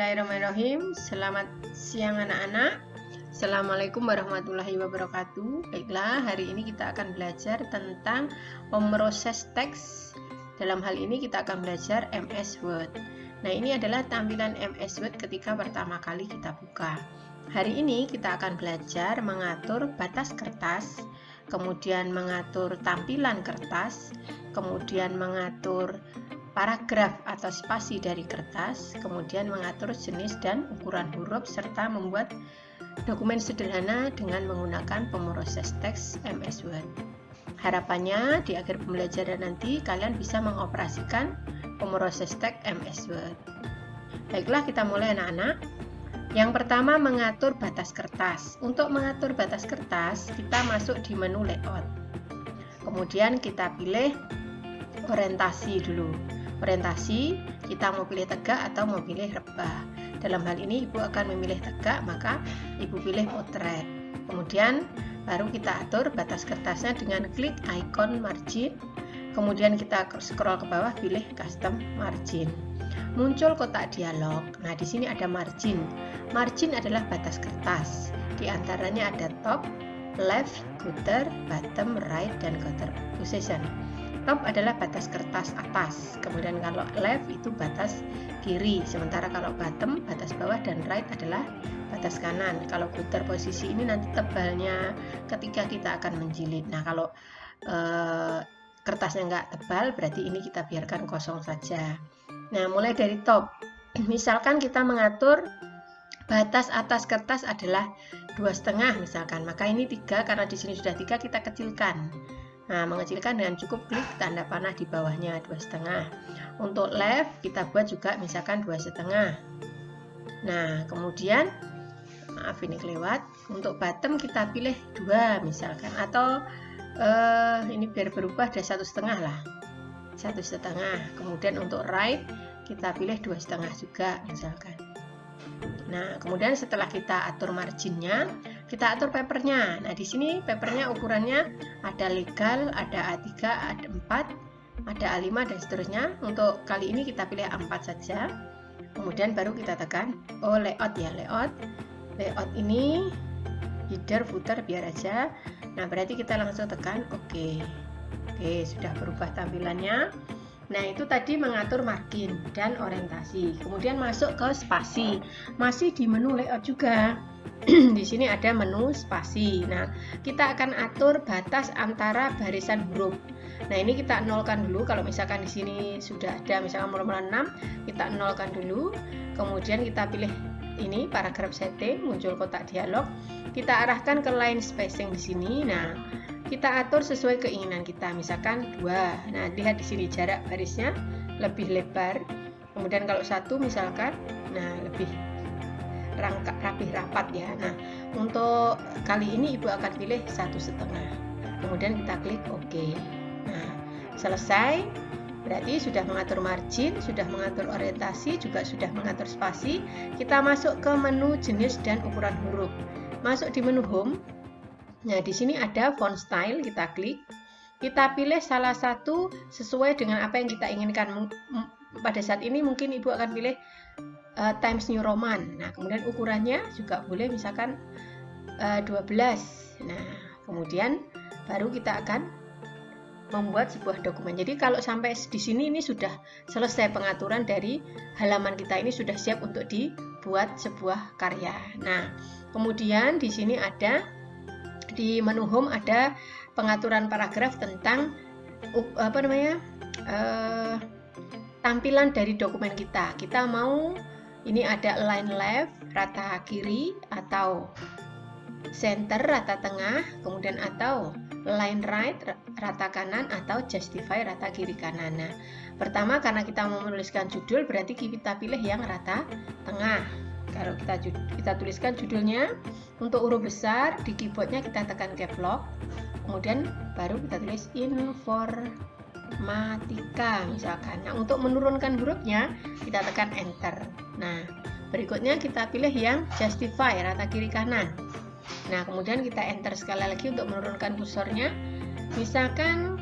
Bismillahirrahmanirrahim. Selamat siang anak-anak. Assalamualaikum warahmatullahi wabarakatuh. Baiklah, hari ini kita akan belajar tentang pemroses teks. Dalam hal ini kita akan belajar MS Word. Nah, ini adalah tampilan MS Word ketika pertama kali kita buka. Hari ini kita akan belajar mengatur batas kertas, kemudian mengatur tampilan kertas, kemudian mengatur paragraf atau spasi dari kertas, kemudian mengatur jenis dan ukuran huruf, serta membuat dokumen sederhana dengan menggunakan pemroses teks MS Word. Harapannya di akhir pembelajaran nanti kalian bisa mengoperasikan pemroses teks MS Word. Baiklah, kita mulai anak-anak. Yang pertama, mengatur batas kertas. Untuk mengatur batas kertas, kita masuk di menu layout. Kemudian kita pilih orientasi dulu. Orientasi, kita mau pilih tegak atau mau pilih rebah. Dalam hal ini Ibu akan memilih tegak, maka Ibu pilih potret. Kemudian baru kita atur batas kertasnya dengan klik icon margin. Kemudian kita scroll ke bawah, pilih custom margin. Muncul kotak dialog. Nah, di sini ada margin. Margin adalah batas kertas. Di antaranya ada top, left, gutter, bottom, right, dan gutter position. Top adalah batas kertas atas, kemudian kalau left itu batas kiri, sementara kalau bottom batas bawah, dan right adalah batas kanan. Kalau gutter posisi ini nanti tebalnya ketika kita akan menjilid. Nah, kalau kertasnya nggak tebal, berarti ini kita biarkan kosong saja. Nah, mulai dari top, misalkan kita mengatur batas atas kertas adalah 2,5 misalkan, maka ini 3, karena di sini sudah 3 kita kecilkan. Nah, mengecilkan dengan cukup klik tanda panah di bawahnya 2,5. Untuk left kita buat juga misalkan 2,5. Nah, kemudian maaf ini kelewat. Untuk bottom kita pilih 2 misalkan, atau ini biar berubah ada 1,5 lah, 1,5. Kemudian untuk right kita pilih 2,5 juga misalkan. Nah, kemudian setelah kita atur marginnya, kita atur papernya. Nah, di sini papernya ukurannya ada legal, ada A3, ada 4, ada A5, dan seterusnya. Untuk kali ini kita pilih A4 saja. Kemudian baru kita tekan layout ya, layout. Layout ini header, footer biar aja. Nah, berarti kita langsung tekan OK. Oke, sudah berubah tampilannya. Nah, itu tadi mengatur margin dan orientasi. Kemudian masuk ke spasi. Masih di menu layout juga. Di sini ada menu spasi. Nah, kita akan atur batas antara barisan huruf. Nah, ini kita nolkan dulu. Kalau misalkan di sini sudah ada misalkan mula-mula 6, kita nolkan dulu. Kemudian kita pilih ini paragraf setting, muncul kotak dialog. Kita arahkan ke line spacing di sini. Nah, kita atur sesuai keinginan kita, misalkan 2. Nah, lihat di sini jarak barisnya lebih lebar. Kemudian kalau 1 misalkan, nah lebih rapih rapat ya. Nah, untuk kali ini Ibu akan pilih 1,5. Kemudian kita klik OK. Nah, selesai. Berarti sudah mengatur margin, sudah mengatur orientasi, juga sudah mengatur spasi. Kita masuk ke menu jenis dan ukuran huruf. Masuk di menu home. Nah, di sini ada font style, kita klik. Kita pilih salah satu sesuai dengan apa yang kita inginkan. Pada saat ini mungkin Ibu akan pilih Times New Roman. Nah, kemudian ukurannya juga boleh misalkan 12. Nah, kemudian baru kita akan membuat sebuah dokumen. Jadi kalau sampai di sini ini sudah selesai pengaturan dari halaman kita, ini sudah siap untuk dibuat sebuah karya. Nah, kemudian di sini ada di menu home ada pengaturan paragraf tentang tampilan dari dokumen kita. Kita mau ini ada align left, rata kiri, atau center, rata tengah, kemudian atau line right, rata kanan, atau justify, rata kiri kanan. Nah, pertama karena kita mau menuliskan judul, berarti kita pilih yang rata tengah. Kalau kita tuliskan judulnya untuk huruf besar, di keyboardnya kita tekan caps lock, kemudian baru kita tulis informatika misalkan. Nah, untuk menurunkan hurufnya kita tekan enter. Nah, berikutnya kita pilih yang justify, rata kiri kanan. Nah, kemudian kita enter sekali lagi untuk menurunkan kursornya. Misalkan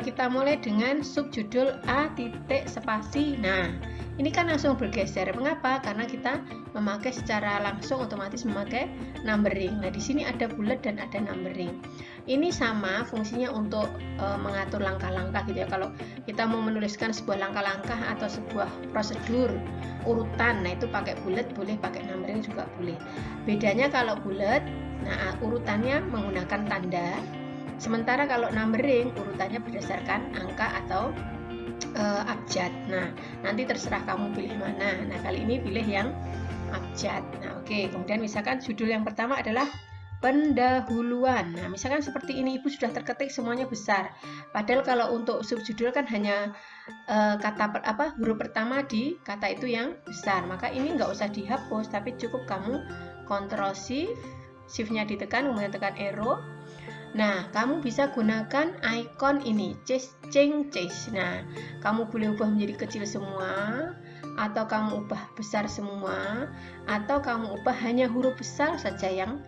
kita mulai dengan subjudul A titik spasi. Nah, ini kan langsung bergeser. Mengapa? Karena kita memakai secara langsung otomatis memakai numbering. Nah, di sini ada bulat dan ada numbering. Ini sama fungsinya untuk mengatur langkah-langkah gitu ya. Kalau kita mau menuliskan sebuah langkah-langkah atau sebuah prosedur urutan, nah itu pakai bulat boleh, pakai numbering juga boleh. Bedanya kalau bulat, nah urutannya menggunakan tanda. Sementara kalau numbering urutannya berdasarkan angka atau abjad. Nah, nanti terserah kamu pilih mana. Nah, kali ini pilih yang abjad. Nah, oke. Kemudian misalkan judul yang pertama adalah pendahuluan. Nah, misalkan seperti ini, Ibu sudah terketik semuanya besar. Padahal kalau untuk subjudul kan hanya huruf pertama di kata itu yang besar. Maka ini nggak usah dihapus, tapi cukup kamu Ctrl Shift-nya ditekan, kemudian tekan arrow. Nah, kamu bisa gunakan icon ini, change. Nah, kamu boleh ubah menjadi kecil semua, atau kamu ubah besar semua, atau kamu ubah hanya huruf besar saja yang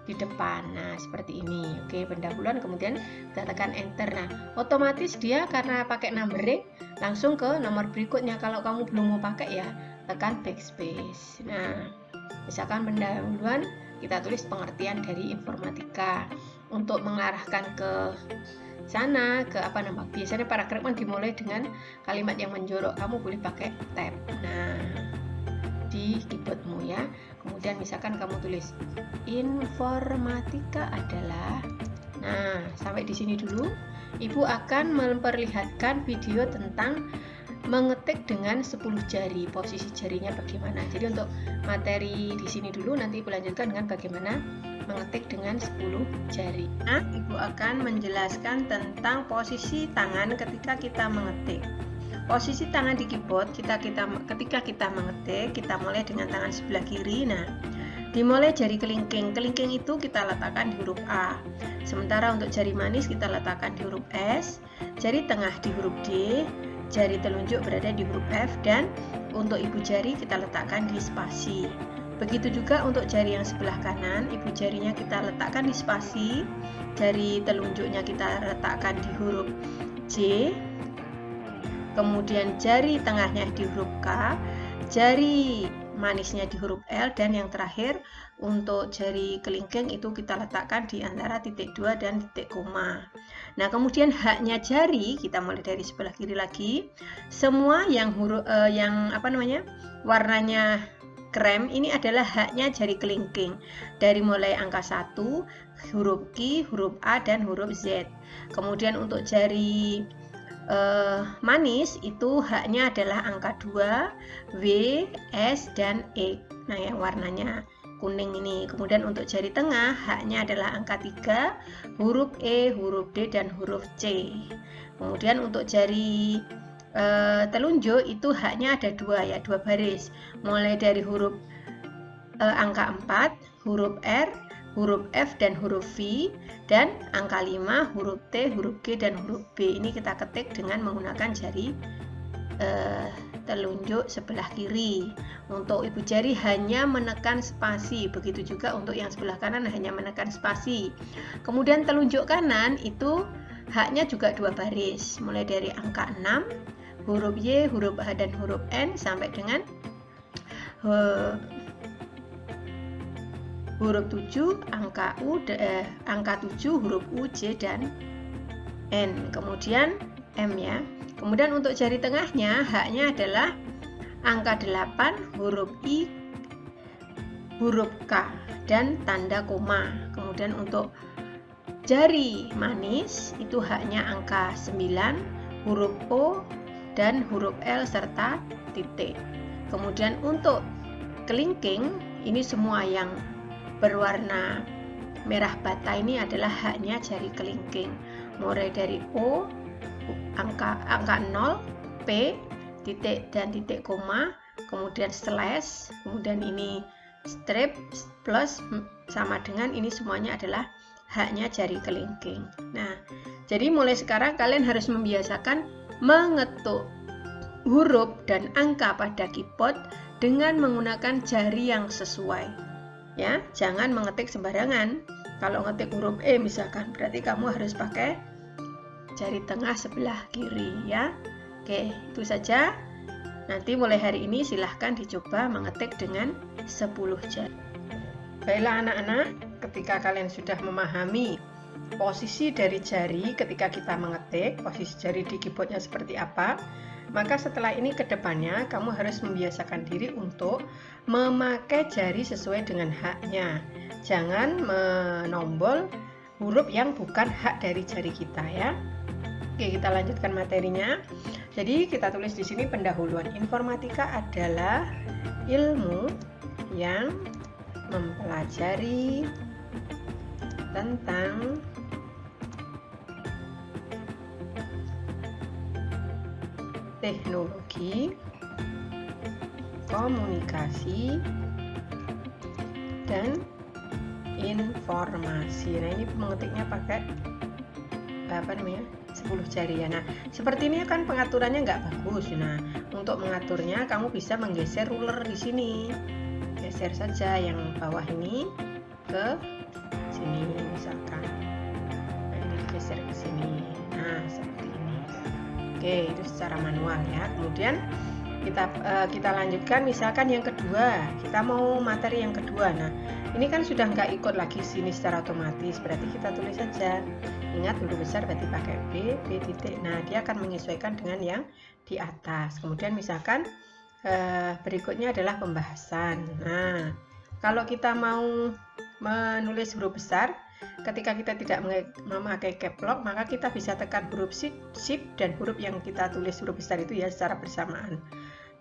di depan. Nah, seperti ini. Oke, pendahuluan, kemudian kita tekan enter. Nah, otomatis dia karena pakai numbering langsung ke nomor berikutnya. Kalau kamu belum mau pakai ya, tekan backspace. Nah, misalkan pendahuluan kita tulis pengertian dari informatika. Untuk mengarahkan ke sana, ke biasanya paragraf kan dimulai dengan kalimat yang menjorok, kamu boleh pakai tab. Nah, di keyboardmu ya. Kemudian misalkan kamu tulis informatika adalah, nah sampai di sini dulu. Ibu akan memperlihatkan video tentang mengetik dengan 10 jari, posisi jarinya bagaimana. Jadi untuk materi di sini dulu, nanti Ibu lanjutkan dengan bagaimana mengetik dengan 10 jari. Nah, Ibu akan menjelaskan tentang posisi tangan ketika kita mengetik. Posisi tangan di keyboard ketika kita mengetik, kita mulai dengan tangan sebelah kiri. Nah, dimulai jari kelingking. Kelingking itu kita letakkan di huruf A. Sementara untuk jari manis kita letakkan di huruf S, jari tengah di huruf D, jari telunjuk berada di huruf F, dan untuk ibu jari kita letakkan di spasi. Begitu juga untuk jari yang sebelah kanan, ibu jarinya kita letakkan di spasi, jari telunjuknya kita letakkan di huruf J, kemudian jari tengahnya di huruf K, jari manisnya di huruf L, dan yang terakhir untuk jari kelingking itu kita letakkan di antara titik 2 dan titik koma. Nah, kemudian haknya jari kita mulai dari sebelah kiri lagi. Semua yang warnanya krem ini adalah haknya jari kelingking. Dari mulai angka 1, huruf Q, huruf A, dan huruf Z. Kemudian untuk jari manis itu haknya adalah angka 2, W, S, dan E. Nah, yang warnanya kuning ini. Kemudian untuk jari tengah haknya adalah angka 3, huruf E, huruf D, dan huruf C. Kemudian untuk jari telunjuk itu haknya ada 2 baris, mulai dari huruf angka 4, huruf R, huruf F, dan huruf V, dan angka 5, huruf T, huruf G, dan huruf B. Ini kita ketik dengan menggunakan jari telunjuk sebelah kiri. Untuk ibu jari hanya menekan spasi, begitu juga untuk yang sebelah kanan hanya menekan spasi. Kemudian telunjuk kanan itu haknya juga 2 baris, mulai dari angka 6, huruf Y, huruf H, dan huruf N, sampai dengan huruf 7, angka 7, huruf U, J, dan N. Kemudian M ya. Kemudian untuk jari tengahnya haknya adalah angka 8, huruf I, huruf K, dan tanda koma. Kemudian untuk jari manis itu haknya angka 9, huruf O, dan huruf L serta titik. Kemudian untuk kelingking ini semua yang berwarna merah bata ini adalah haknya jari kelingking, mulai dari O, angka 0, P, titik dan titik koma, kemudian slash, kemudian ini strip, plus, sama dengan ini semuanya adalah haknya jari kelingking. Nah, jadi mulai sekarang kalian harus membiasakan mengetuk huruf dan angka pada keyboard dengan menggunakan jari yang sesuai. Ya, jangan mengetik sembarangan. Kalau ngetik huruf E misalkan, berarti kamu harus pakai jari tengah sebelah kiri ya. Oke, itu saja. Nanti mulai hari ini silahkan dicoba mengetik dengan 10 jari. Baiklah anak-anak, ketika kalian sudah memahami posisi dari jari ketika kita mengetik, posisi jari di keyboardnya seperti apa, maka setelah ini ke depannya kamu harus membiasakan diri untuk memakai jari sesuai dengan haknya. Jangan menombol huruf yang bukan hak dari jari kita ya. Oke, kita lanjutkan materinya. Jadi kita tulis di sini pendahuluan. Informatika adalah ilmu yang mempelajari tentang teknologi, komunikasi, dan informasi. Nah, ini mengetiknya pakai 10 jari ya. Nah, seperti ini kan pengaturannya nggak bagus. Nah, untuk mengaturnya kamu bisa menggeser ruler di sini. Geser saja yang bawah ini ke sini misalkan. Nah, ini geser ke sini. Nah, seperti ini. Oke, itu secara manual ya. Kemudian kita lanjutkan misalkan yang kedua. Kita mau materi yang kedua. Nah, ini kan sudah nggak ikut lagi sini secara otomatis. Berarti kita tulis saja. Ingat huruf besar berarti pakai B titik. Nah, dia akan menyesuaikan dengan yang di atas. Kemudian misalkan berikutnya adalah pembahasan. Nah, kalau kita mau menulis huruf besar, ketika kita tidak memakai caps lock, maka kita bisa tekan huruf shift dan huruf yang kita tulis huruf besar itu ya secara bersamaan.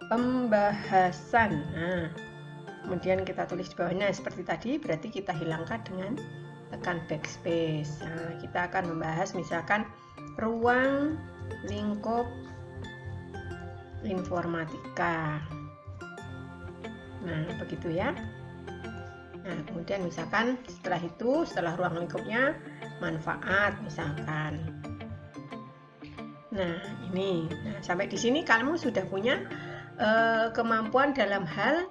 Pembahasan. Nah, kemudian kita tulis di bawahnya seperti tadi, berarti kita hilangkan dengan tekan backspace. Nah, kita akan membahas misalkan ruang lingkup informatika. Nah, begitu ya. Nah, kemudian misalkan setelah ruang lingkupnya manfaat misalkan. Nah, ini. Nah, sampai di sini kamu sudah punya kemampuan dalam hal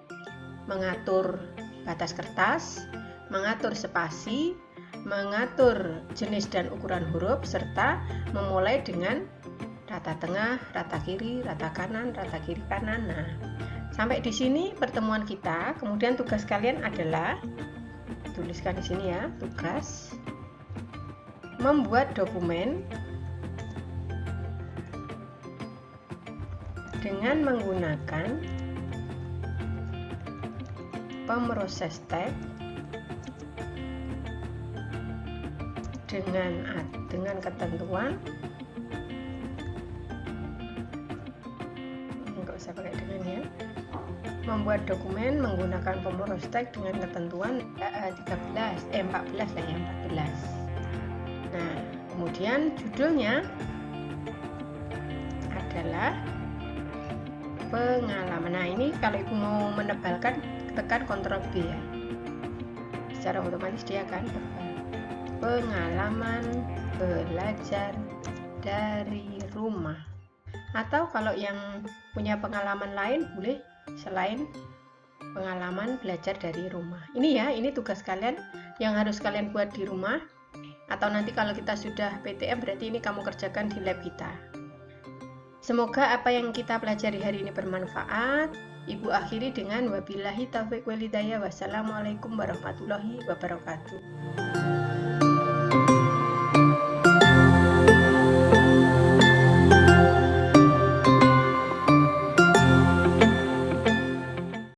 mengatur batas kertas, mengatur spasi, mengatur jenis dan ukuran huruf, serta memulai dengan rata tengah, rata kiri, rata kanan, rata kiri kanan. Nah, sampai di sini pertemuan kita. Kemudian tugas kalian adalah tuliskan di sini ya, tugas membuat dokumen dengan menggunakan pemroses teks dengan ketentuan nggak usah pakai dengan ya, membuat dokumen menggunakan pemroses teks dengan ketentuan 14 lah ya, 14. Nah, kemudian judulnya adalah pengalaman. Nah, ini kalau ibu mau menebalkan tekan Ctrl B ya, secara otomatis dia akan tebal. Pengalaman belajar dari rumah. Atau kalau yang punya pengalaman lain boleh selain pengalaman belajar dari rumah. Ini ya, ini tugas kalian yang harus kalian buat di rumah. Atau nanti kalau kita sudah PTM berarti ini kamu kerjakan di lab kita. Semoga apa yang kita pelajari hari ini bermanfaat. Ibu akhiri dengan wabillahi taufiq wal hidayah. Wassalamualaikum warahmatullahi wabarakatuh.